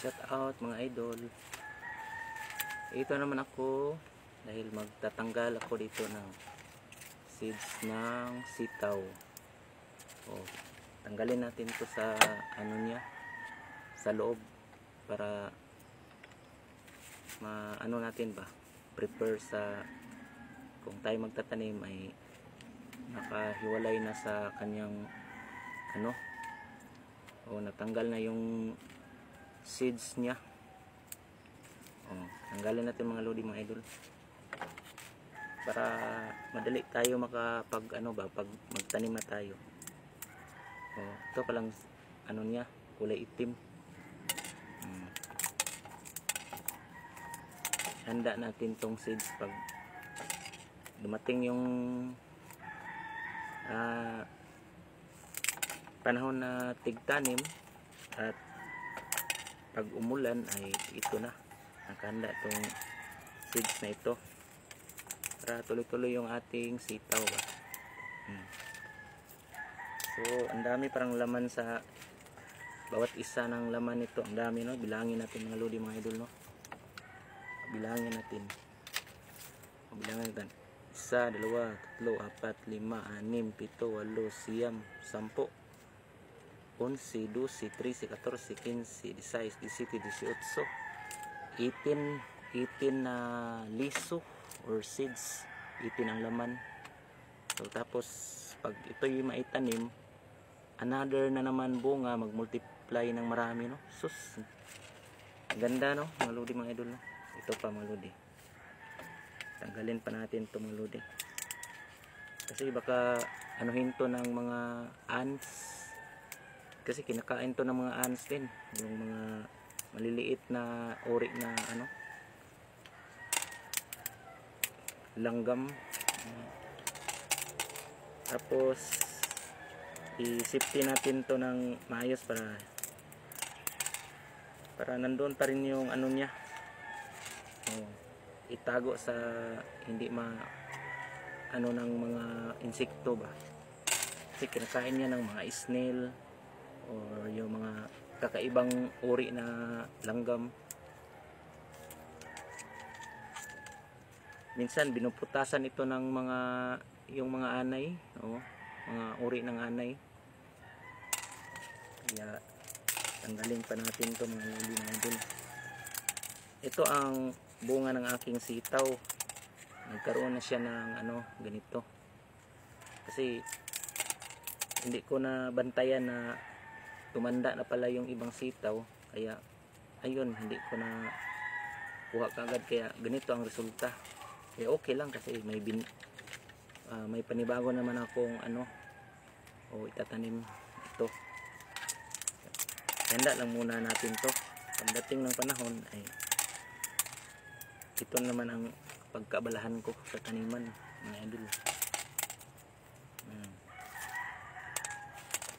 Shout out mga idol. Ito naman ako dahil magtatanggal ako dito ng seeds ng sitaw. Tanggalin natin to sa ano niya, sa loob para ano natin ba, prepare sa kung tayo magtatanim ay nakahiwalay na sa kanyang ano, natanggal na yung seeds niya. Tanggalin natin mga lodi mga idol para madali tayo makapag pag magtanim na tayo. Ito palang ano niya, kulay itim. Handa natin tong seeds pag dumating yung panahon na tigtanim at pag umulan ay ito na, nakahanda tong seeds na ito para tuloy-tuloy yung ating sitaw ba. So ang dami parang laman sa bawat isa ng laman nito, ang dami no. Bilangin natin mga lodi mga idol no, bilangin natin 1, 2, 3, 4, 5, 6, 7, 8, 9, 10, 11, 12, 13, 14, 15, 16, 17, 18, 18 na liso or seeds, 18 ang laman. So tapos pag ito yung maitanim, another na naman bunga, mag-multiply ng marami no. Sus, ganda no mga lodi mga idol no. Ito pa mga lodi, tanggalin pa natin ito mga lodi kasi baka anuhin to ng mga ants, kasi kinakain to ng mga ants din, yung mga maliliit na uri na langgam. Tapos i-safety natin to ng maayos para nandoon pa rin yung ano niya, itago sa hindi ng mga insekto ba, kasi kinakain niya ng mga snail or yung mga kakaibang uri na langgam. Minsan binuputasan ito ng yung mga anay, mga uri ng anay. Kaya tanggalin pa natin ito mga lodi mga idol. Ito ang bunga ng aking sitaw, nagkaroon na siya ng ganito kasi hindi ko na bantayan na tumanda na pala yung ibang sitaw, kaya ayun, hindi ko na kuha kagad, kaya ganito ang resulta. Kaya okay lang kasi may panibago naman akong itatanim ito. Handa lang muna natin to, pagdating ng panahon ay ito naman ang pagkaabalahan ko sa taniman mga idol.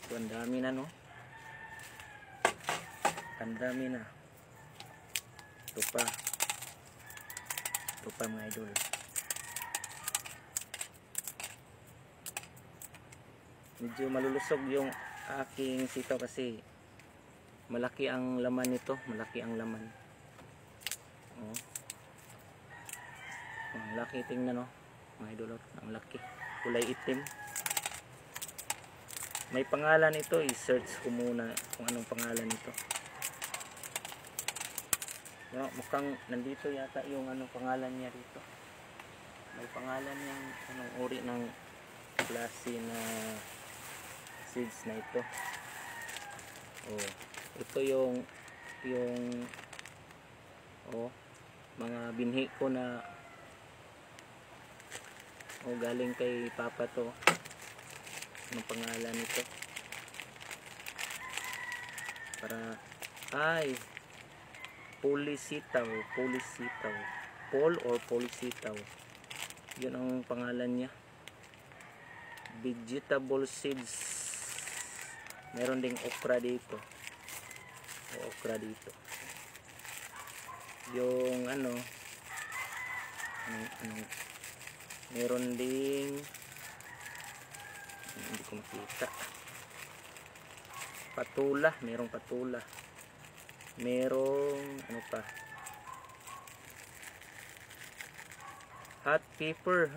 So ang dami na no, ang dami na. Ito pa mga idol. Medyo malulusog yung aking sitaw kasi malaki ang laman nito, malaki ang laman. Ang laki, tingnan no mga idol, ang laki, kulay itim. May pangalan ito, i-search ko muna kung anong pangalan nito. Mukhang nandito yata yung pangalan niya dito. May pangalan yung anong uri ng klase na seeds na ito. Ito yung mga binhi ko na galing kay Papa to. Anong pangalan nito? Polisitaw, Paul or Polisitaw, yun ang pangalan niya. Vegetable seeds. Meron ding okra dito, yung meron ding hindi ko makita, patula, merong patula. merong ano pa, hot pepper.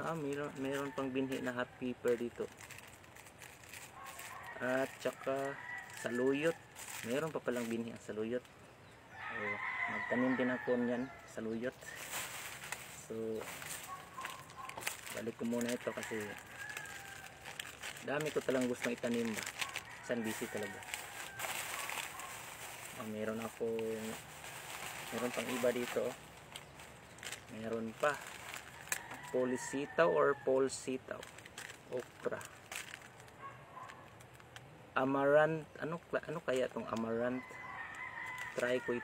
Meron pang binhi na hot pepper dito. At saka saluyot. Meron pa palang binhi ang saluyot. So, magtanim din ako niyan, saluyot. So, balik ko muna ito kasi dami ko talang gusto itanim ba. San busy talaga. Meron pang iba dito. Meron pa polisitaw or polsitaw, okra, amaranth. Ano kaya tong amaranth? Try ko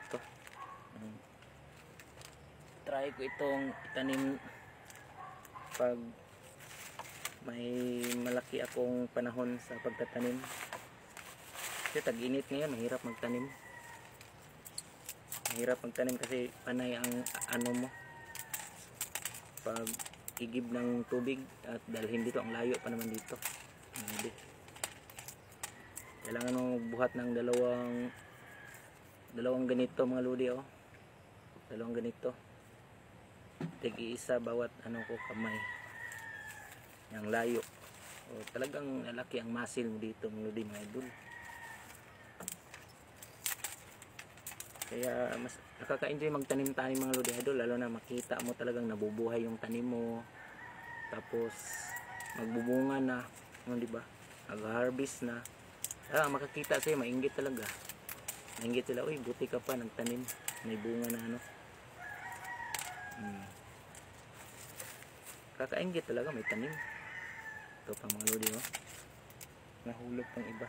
itong itanim pag may malaki akong panahon sa pagtatanim. Kasi tag-init ngayon, mahirap magtanim kasi panay ang ano mo pag igib ng tubig, at dalhin dito, ang layo pa naman dito. Hindi. Kailangan mo buhat ng dalawang ganito mga lodi, dalawang ganito, tig-iisa bawat ko kamay, yung layo. Talagang lalaki ang muscle mo dito mga lodi, mga idol. Kaya mas nakaka-enjoy magtanim-tanim mga lodi idol, lalo na makita mo talagang nabubuhay yung tanim mo, tapos magbubunga na, di ba? Nag-harvest na. Makakita sa'yo, mainggit talaga. Mainggit sila, uy, buti ka pa nagtanim, may bunga na Kaka-inggit talaga, may tanim. Ito pang mga lodi, nahulog pang iba.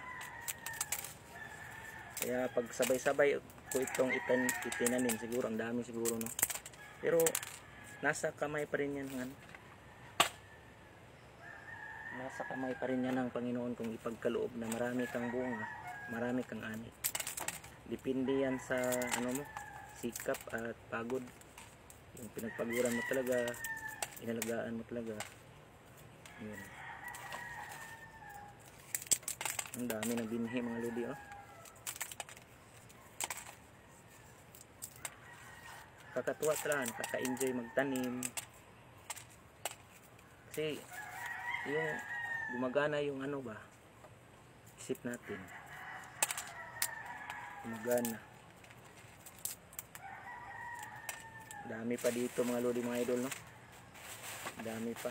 Kaya pag sabay-sabay ko itong itinanim, siguro ang dami siguro, no? Pero nasa kamay pa rin yan nasa kamay pa rin yan ng Panginoon kung ipagkaloob na marami kang bunga, marami kang ani. Depende yan sa mo, sikap at pagod. Yung pinagpaguran mo talaga, inalagaan mo talaga. Yun. Ang dami ng binhi mga lodi, kakatuwa talaga, nakaka-enjoy magtanim kasi yung gumagana yung isip natin, gumagana. Dami pa dito mga lodi, mga idol, no? Dami pa,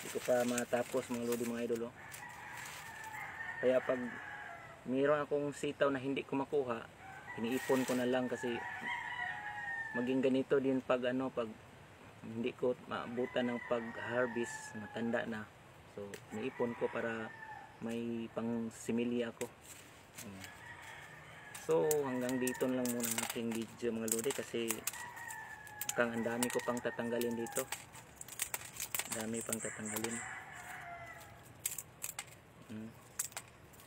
hindi ko pa matapos mga lodi, mga idol, Kaya pag mayroon akong sitaw na hindi ko makuha, iniipon ko na lang kasi maging ganito din pag pag hindi ko maabutan ng pag-harvest, matanda na. So iniipon ko para may pang similya ako. So hanggang dito na lang muna ang aking video mga lodi, kasi ang dami ko pang tatanggalin dito. Dami pang tatanggalin.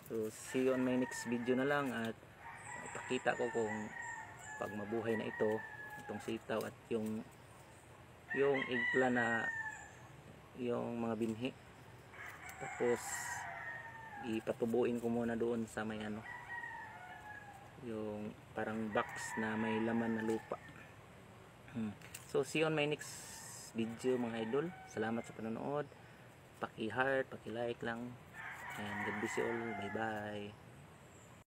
So see you on my next video na lang, at ipakita ko kung pag mabuhay na itong sitaw at yung eggplant na yung mga binhi. Tapos ipatubuin ko muna doon sa may yung parang box na may laman na lupa. So see you on my next video mga idol. Salamat sa panonood. Paki-heart, paki-like lang. And God bless you all. Bye bye.